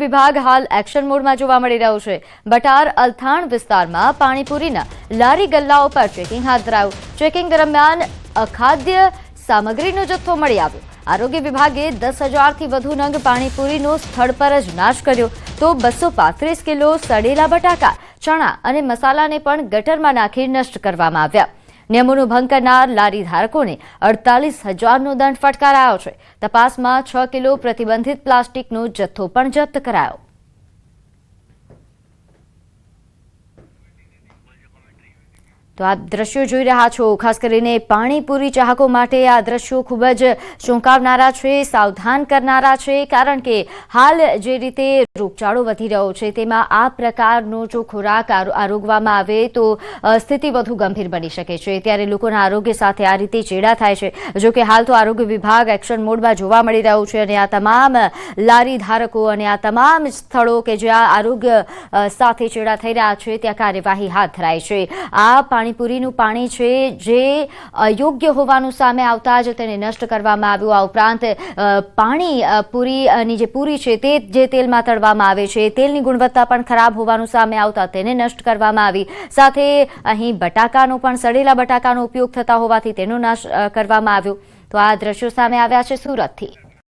વિભાગ હાલ એક્શન મોડમાં જોવા મળી રહ્યું છે। બટાર અલથાણ વિસ્તારમાં પાણીપુરીના લારી ગલ્લાઓ પર ચેકિંગ હાથ ધરાયું। ચેકિંગ દરમિયાન અખાદ્ય સામગ્રીનો જથ્થો મળી આવ્યો। આરોગ્ય વિભાગે 10,000 થી વધુ નંગ પાણીપુરીનો સ્થળ પર જ નાશ કર્યો, તો 235 કિલો સડેલા બટાકા, ચણા અને મસાલાને પણ ગટરમાં નાખી નષ્ટ કરવામાં આવ્યા। નિયમોનો ભંગ કરનાર લારી ધારકોને 48,000નો દંડ ફટકારાયો છે। તપાસમાં 6 કિલો પ્રતિબંધિત પ્લાસ્ટિકનો જથ્થો પણ જપ્ત કરાયો। તો આપ દ્રશ્યો જોઈ રહ્યા છો, ખાસ કરીને પાણીપુરી ચાહકો માટે આ દ્રશ્યો ખૂબ જ ચોંકાવનારા છે, સાવધાન કરનારા છે, કારણ કે હાલ જે રીતે રોગચાળો વધી રહ્યો છે તેમાં આ પ્રકારનો જો ખોરાક આરોગવામાં આવે તો સ્થિતિ વધુ ગંભીર બની શકે છે। ત્યારે લોકોના આરોગ્ય સાથે આ રીતે ચેડા થાય છે। જો કે હાલ તો આરોગ્ય વિભાગ એક્શન મોડમાં જોવા મળી રહ્યું છે અને આ તમામ લારી ધારકો અને આ તમામ સ્થળો કે જ્યાં આરોગ્ય સાથે ચેડા થઈ રહ્યા છે ત્યાં કાર્યવાહી હાથ ધરાઈ છે। આ પાણીપુરીનું પાણી છે જે અયોગ્ય હોવાનું સામે આવતા જ તેને નષ્ટ કરવામાં આવ્યું। આ ઉપરાંત પાણીપુરીની જે પૂરી છે તે જે તેલમાં તળવામાં આવે છે તેલની ગુણવત્તા પણ ખરાબ હોવાનું સામે આવતા તેને નષ્ટ કરવામાં આવી। સાથે અહીં બટાકાનો પણ સડેલા બટાકાનો ઉપયોગ થતા હોવાથી તેનો નાશ કરવામાં આવ્યો। તો આ દ્રશ્યો સામે આવ્યા છે સુરતથી।